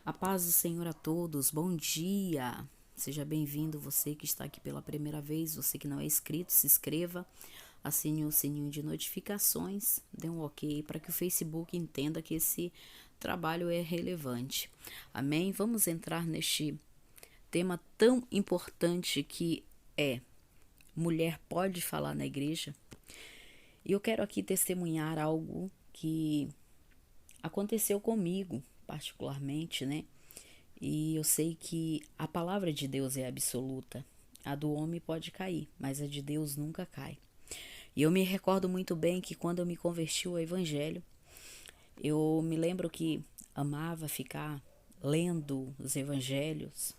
A paz do Senhor a todos, bom dia! Seja bem-vindo, você que está aqui pela primeira vez, você que não é inscrito, se inscreva, assine o sininho de notificações, dê um ok para que o Facebook entenda que esse trabalho é relevante. Amém? Vamos entrar neste tema tão importante que é: mulher pode falar na igreja? E eu quero aqui testemunhar algo que aconteceu comigo, particularmente, né? E eu sei que a palavra de Deus é absoluta. A do homem pode cair, mas a de Deus nunca cai. E eu me recordo muito bem que quando eu me converti ao Evangelho, eu me lembro que amava ficar lendo os Evangelhos.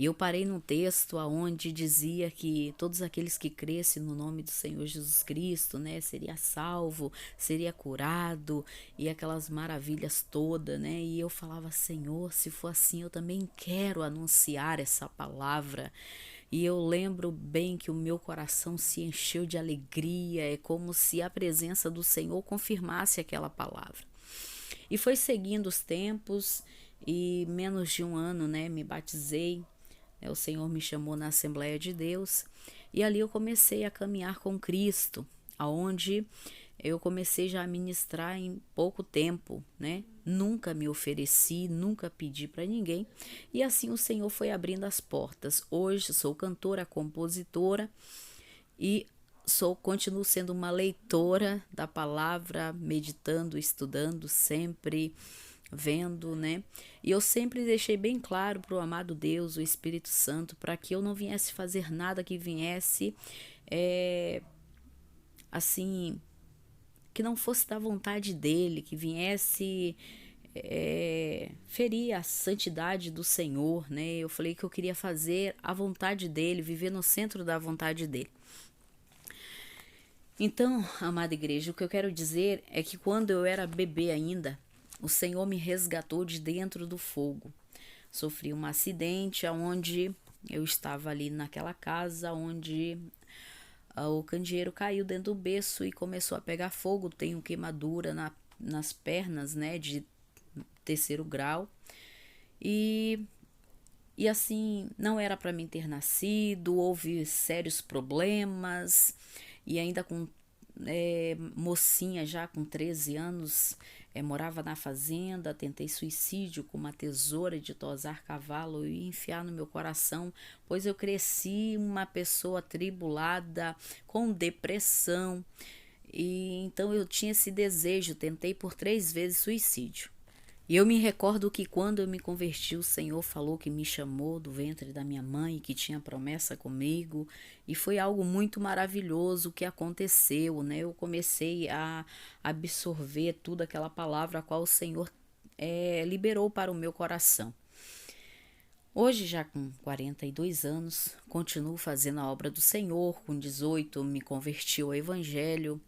E eu parei num texto onde dizia que todos aqueles que crescem no nome do Senhor Jesus Cristo, né, seria salvo, seria curado e aquelas maravilhas todas, né? E eu falava: Senhor, se for assim, eu também quero anunciar essa palavra. E eu lembro bem que o meu coração se encheu de alegria, é como se a presença do Senhor confirmasse aquela palavra. E foi seguindo os tempos e menos de um ano, né, me batizei. O Senhor me chamou na Assembleia de Deus e ali eu comecei a caminhar com Cristo, aonde eu comecei já a ministrar em pouco tempo, né? Nunca me ofereci, nunca pedi para ninguém e assim o Senhor foi abrindo as portas. Hoje sou cantora, compositora e continuo sendo uma leitora da palavra, meditando, estudando sempre, vendo, né? E eu sempre deixei bem claro para o amado Deus, o Espírito Santo, para que eu não viesse fazer nada que viesse assim, que não fosse da vontade dele, que viesse ferir a santidade do Senhor, né? Eu falei que eu queria fazer a vontade dele, viver no centro da vontade dele. Então, amada igreja, o que eu quero dizer é que quando eu era bebê ainda, o Senhor me resgatou de dentro do fogo. Sofri um acidente onde eu estava ali naquela casa onde o candeeiro caiu dentro do berço e começou a pegar fogo. Tenho queimadura nas pernas, né, de terceiro grau. E assim, não era para mim ter nascido, houve sérios problemas, e ainda com mocinha já com 13 anos, morava na fazenda, tentei suicídio com uma tesoura de tosar cavalo e enfiar no meu coração, pois eu cresci uma pessoa atribulada, com depressão, e então eu tinha esse desejo, tentei por 3 vezes suicídio. E eu me recordo que quando eu me converti, o Senhor falou que me chamou do ventre da minha mãe, que tinha promessa comigo, e foi algo muito maravilhoso que aconteceu, né? Eu comecei a absorver tudo aquela palavra a qual o Senhor liberou para o meu coração. Hoje, já com 42 anos, continuo fazendo a obra do Senhor. Com 18, me converti ao Evangelho.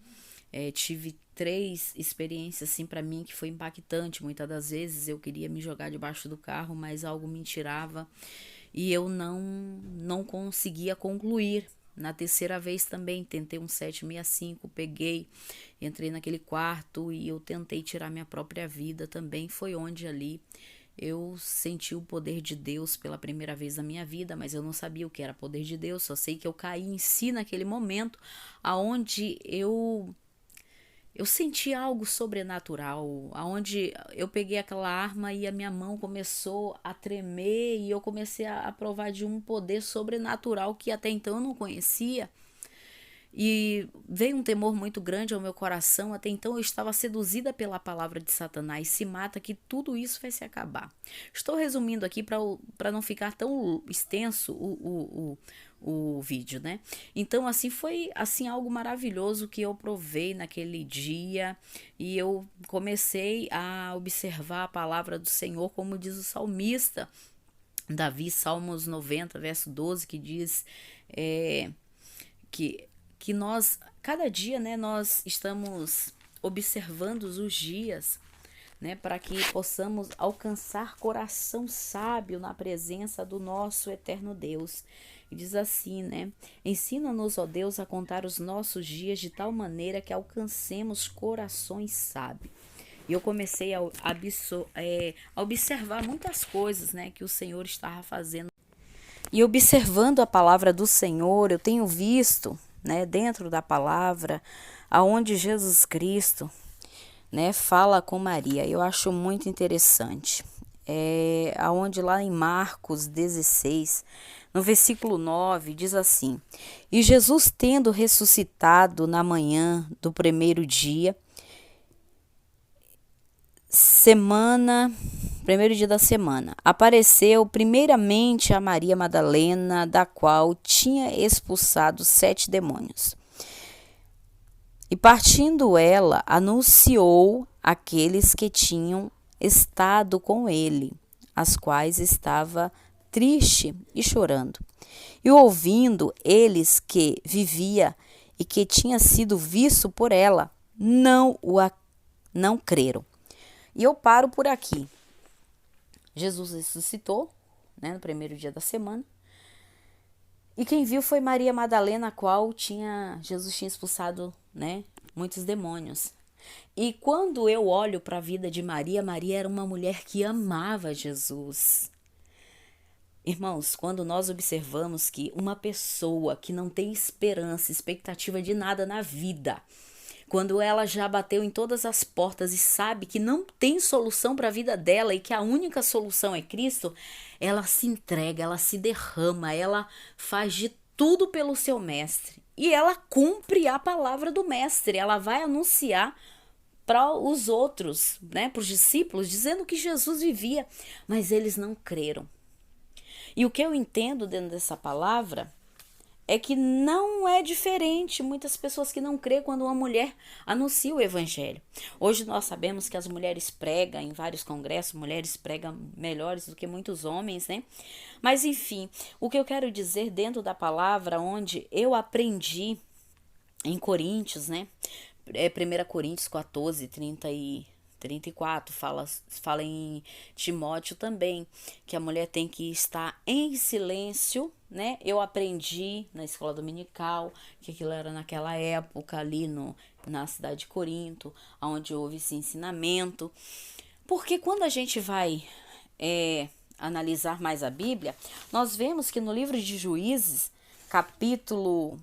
Tive 3 experiências assim para mim que foi impactante. Muitas das vezes eu queria me jogar debaixo do carro, mas algo me tirava e eu não conseguia concluir. Na terceira vez também tentei um 765, peguei, entrei naquele quarto e eu tentei tirar minha própria vida também. Foi onde ali eu senti o poder de Deus pela primeira vez na minha vida, mas eu não sabia o que era poder de Deus, só sei que eu caí em si naquele momento, aonde eu senti algo sobrenatural, aonde eu peguei aquela arma e a minha mão começou a tremer e eu comecei a provar de um poder sobrenatural que até então eu não conhecia. E veio um temor muito grande ao meu coração. Até então eu estava seduzida pela palavra de Satanás: se mata, que tudo isso vai se acabar. Estou resumindo aqui para não ficar tão extenso o vídeo, né? Então assim, foi assim algo maravilhoso que eu provei naquele dia, e eu comecei a observar a palavra do Senhor, como diz o salmista Davi, Salmos 90, verso 12, que diz que nós, cada dia, né, nós estamos observando os dias, né, para que possamos alcançar coração sábio na presença do nosso eterno Deus. E diz assim, né: ensina-nos, ó Deus, a contar os nossos dias de tal maneira que alcancemos corações sábios. E eu comecei a observar muitas coisas, né, que o Senhor estava fazendo. E observando a palavra do Senhor, eu tenho visto, né, dentro da palavra, aonde Jesus Cristo, né, fala com Maria. Eu acho muito interessante. Aonde lá em Marcos 16, no versículo 9, diz assim: E Jesus, tendo ressuscitado na manhã do primeiro dia, primeiro dia da semana, apareceu primeiramente a Maria Madalena, da qual tinha expulsado 7 demônios. E partindo ela, anunciou àqueles que tinham estado com ele, as quais estava triste e chorando. E ouvindo eles que vivia e que tinha sido visto por ela, não creram. E eu paro por aqui. Jesus ressuscitou, né, no primeiro dia da semana. E quem viu foi Maria Madalena, a qual Jesus tinha expulsado, né, muitos demônios. E quando eu olho para a vida de Maria, Maria era uma mulher que amava Jesus. Irmãos, quando nós observamos que uma pessoa que não tem esperança, expectativa de nada na vida, quando ela já bateu em todas as portas e sabe que não tem solução para a vida dela e que a única solução é Cristo, ela se entrega, ela se derrama, ela faz de tudo pelo seu mestre. E ela cumpre a palavra do mestre, ela vai anunciar para os outros, né, para os discípulos, dizendo que Jesus vivia, mas eles não creram. E o que eu entendo dentro dessa palavra é que não é diferente muitas pessoas que não crêem quando uma mulher anuncia o evangelho. Hoje nós sabemos que as mulheres pregam em vários congressos, mulheres pregam melhores do que muitos homens, né? Mas enfim, o que eu quero dizer dentro da palavra, onde eu aprendi em Coríntios, né? 1 Coríntios 14, 34, fala em Timóteo também, que a mulher tem que estar em silêncio, né? Eu aprendi na escola dominical que aquilo era naquela época ali na cidade de Corinto, onde houve esse ensinamento. Porque quando a gente vai analisar mais a Bíblia, nós vemos que no livro de Juízes, capítulo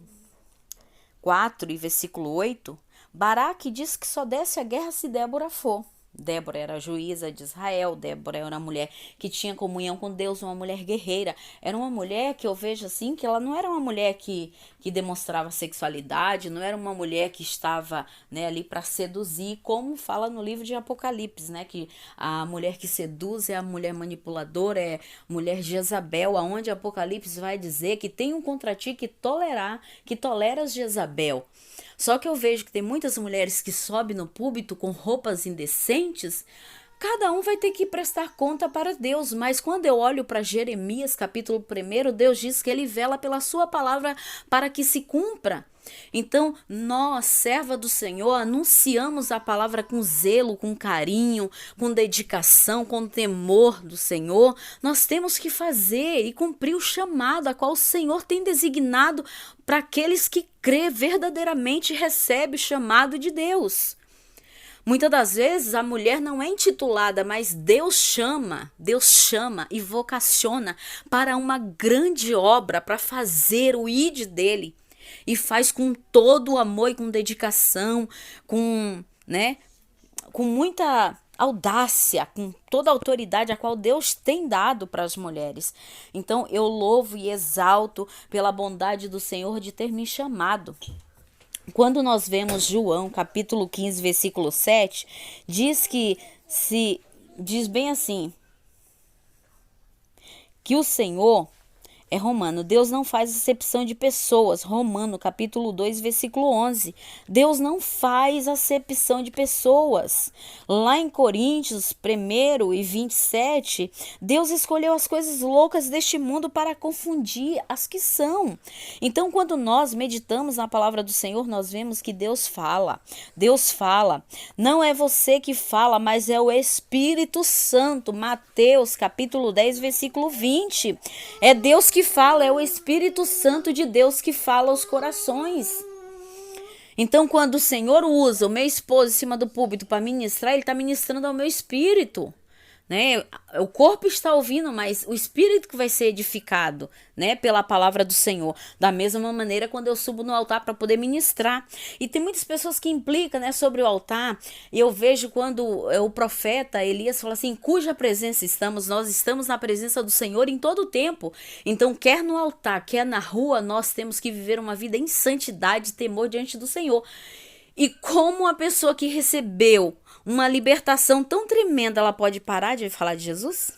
4 e versículo 8, Baraque diz que só desce a guerra se Débora for. Débora era a juíza de Israel, Débora era uma mulher que tinha comunhão com Deus, uma mulher guerreira. Era uma mulher que eu vejo assim, que ela não era uma mulher que demonstrava sexualidade, não era uma mulher que estava, né, ali para seduzir, como fala no livro de Apocalipse, né, que a mulher que seduz é a mulher manipuladora, é a mulher Jezabel, aonde Apocalipse vai dizer que tem um contra ti que toleras Jezabel. Só que eu vejo que tem muitas mulheres que sobem no púlpito com roupas indecentes. Cada um vai ter que prestar conta para Deus, mas quando eu olho para Jeremias capítulo 1, Deus diz que ele vela pela sua palavra para que se cumpra. Então, nós, serva do Senhor, anunciamos a palavra com zelo, com carinho, com dedicação, com temor do Senhor. Nós temos que fazer e cumprir o chamado a qual o Senhor tem designado para aqueles que crê verdadeiramente e recebe o chamado de Deus. Muitas das vezes a mulher não é intitulada, mas Deus chama e vocaciona para uma grande obra, para fazer o ide dele. E faz com todo o amor e com dedicação, com muita audácia, com toda a autoridade a qual Deus tem dado para as mulheres. Então eu louvo e exalto pela bondade do Senhor de ter me chamado. Quando nós vemos João, capítulo 15, versículo 7, diz bem assim, que o Senhor é romano. Deus não faz acepção de pessoas. Romano, capítulo 2, versículo 11. Deus não faz acepção de pessoas. Lá em Coríntios 1 e 27, Deus escolheu as coisas loucas deste mundo para confundir as que são. Então, quando nós meditamos na palavra do Senhor, nós vemos que Deus fala. Deus fala. Não é você que fala, mas é o Espírito Santo. Mateus, capítulo 10, versículo 20. É Deus que fala, é o Espírito Santo de Deus que fala aos corações. Então, quando o Senhor usa o meu esposo em cima do púlpito para ministrar, ele está ministrando ao meu espírito, né? O corpo está ouvindo, mas o espírito que vai ser edificado, né, pela palavra do Senhor. Da mesma maneira, quando eu subo no altar para poder ministrar. E tem muitas pessoas que implicam, né, sobre o altar. E eu vejo quando o profeta Elias fala assim: cuja presença estamos, nós estamos na presença do Senhor em todo o tempo. Então, quer no altar, quer na rua, nós temos que viver uma vida em santidade e temor diante do Senhor. E como a pessoa que recebeu uma libertação tão tremenda, ela pode parar de falar de Jesus?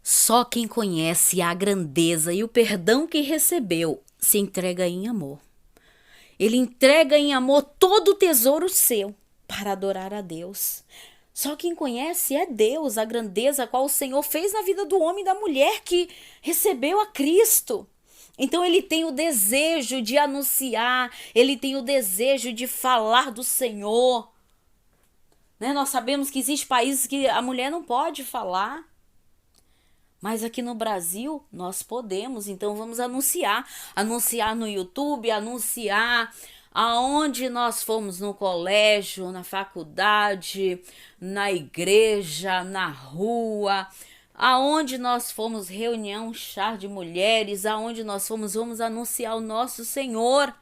Só quem conhece a grandeza e o perdão que recebeu se entrega em amor. Ele entrega em amor todo o tesouro seu para adorar a Deus. Só quem conhece é Deus, a grandeza a qual o Senhor fez na vida do homem e da mulher que recebeu a Cristo. Então ele tem o desejo de anunciar, ele tem o desejo de falar do Senhor. Né? Nós sabemos que existem países que a mulher não pode falar. Mas aqui no Brasil nós podemos, então vamos anunciar. Anunciar no YouTube, anunciar aonde nós fomos, no colégio, na faculdade, na igreja, na rua. Aonde nós fomos, reunião, chá de mulheres, aonde nós fomos, vamos anunciar o nosso Senhor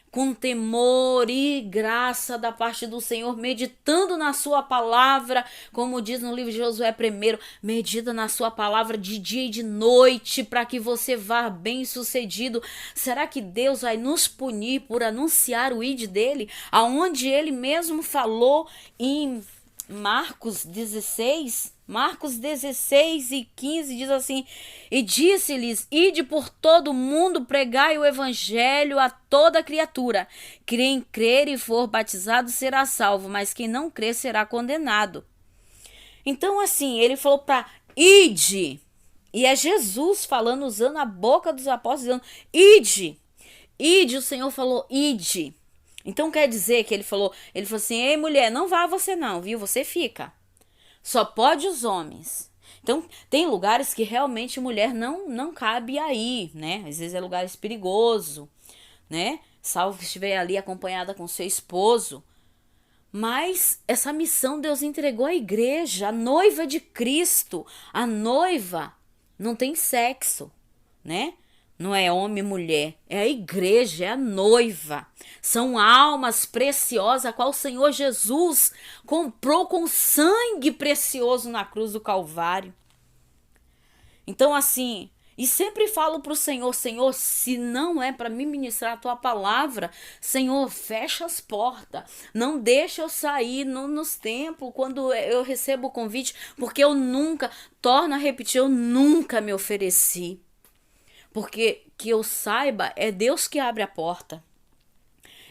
com temor e graça da parte do Senhor, meditando na sua palavra, como diz no livro de Josué 1, medita na sua palavra de dia e de noite, para que você vá bem sucedido. Será que Deus vai nos punir por anunciar o ID dele, aonde ele mesmo falou em Marcos 16 e 15 diz assim: e disse-lhes: ide por todo o mundo, pregai o evangelho a toda criatura. Quem crer e for batizado será salvo, mas quem não crer será condenado. Então, assim, ele falou para ide, e é Jesus falando, usando a boca dos apóstolos, dizendo ide, ide. O Senhor falou ide. Então quer dizer que ele falou assim: ei, mulher, não vá você não, viu? Você fica. Só pode os homens. Então, tem lugares que realmente mulher não cabe aí, né? Às vezes é lugares perigoso, né? Salvo que estiver ali acompanhada com seu esposo. Mas essa missão Deus entregou à igreja, a noiva de Cristo. A noiva não tem sexo, né? Não é homem e mulher, é a igreja, é a noiva. São almas preciosas, a qual o Senhor Jesus comprou com sangue precioso na cruz do Calvário. Então, assim, e sempre falo para o Senhor: Senhor, se não é para me ministrar a tua palavra, Senhor, fecha as portas. Não deixa eu sair nos templos quando eu recebo o convite, porque eu nunca, torno a repetir, eu nunca me ofereci. Porque que eu saiba, é Deus que abre a porta.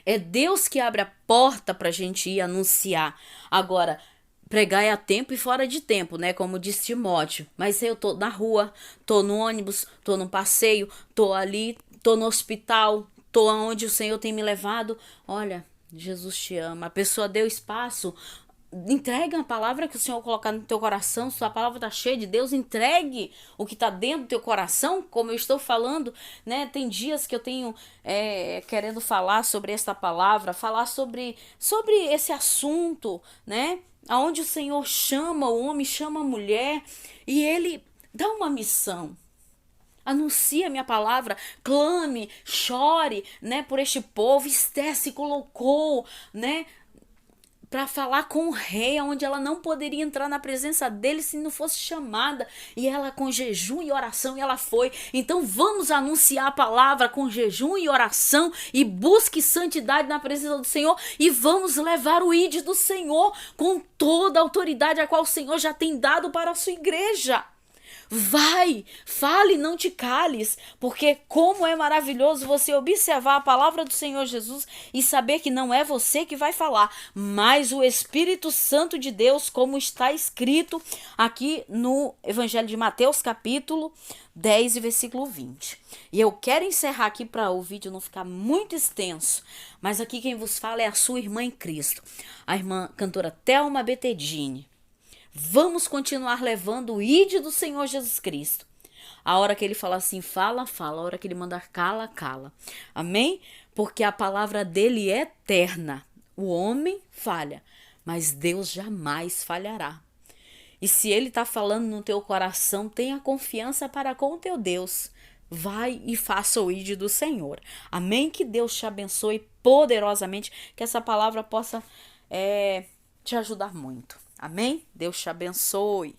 É Deus que abre a porta para a gente ir anunciar. Agora, pregar é a tempo e fora de tempo, né? Como diz Timóteo. Mas eu tô na rua, tô no ônibus, tô no passeio, tô ali, tô no hospital, tô aonde o Senhor tem me levado. Olha, Jesus te ama. A pessoa deu espaço. Entregue a palavra que o Senhor colocar no teu coração. Se a palavra está cheia de Deus, entregue o que está dentro do teu coração, como eu estou falando, né? Tem dias que eu tenho querendo falar sobre esta palavra, falar sobre esse assunto, né? Aonde o Senhor chama o homem, chama a mulher, e ele dá uma missão. Anuncie a minha palavra, clame, chore, né, por este povo. Esther se colocou, né, para falar com o rei, onde ela não poderia entrar na presença dele se não fosse chamada, e ela com jejum e oração, e ela foi. Então vamos anunciar a palavra com jejum e oração, e busque santidade na presença do Senhor, e vamos levar o ID do Senhor com toda a autoridade a qual o Senhor já tem dado para a sua igreja. Vai, fale, não te cales, porque como é maravilhoso você observar a palavra do Senhor Jesus e saber que não é você que vai falar, mas o Espírito Santo de Deus, como está escrito aqui no Evangelho de Mateus, capítulo 10, versículo 20. E eu quero encerrar aqui para o vídeo não ficar muito extenso, mas aqui quem vos fala é a sua irmã em Cristo, a irmã cantora Thelma Betedini. Vamos continuar levando o ID do Senhor Jesus Cristo. A hora que ele fala assim, fala, fala. A hora que ele manda cala, cala. Amém? Porque a palavra dele é eterna. O homem falha, mas Deus jamais falhará. E se ele está falando no teu coração, tenha confiança para com o teu Deus. Vai e faça o ID do Senhor. Amém? Que Deus te abençoe poderosamente. Que essa palavra possa te ajudar muito. Amém? Deus te abençoe.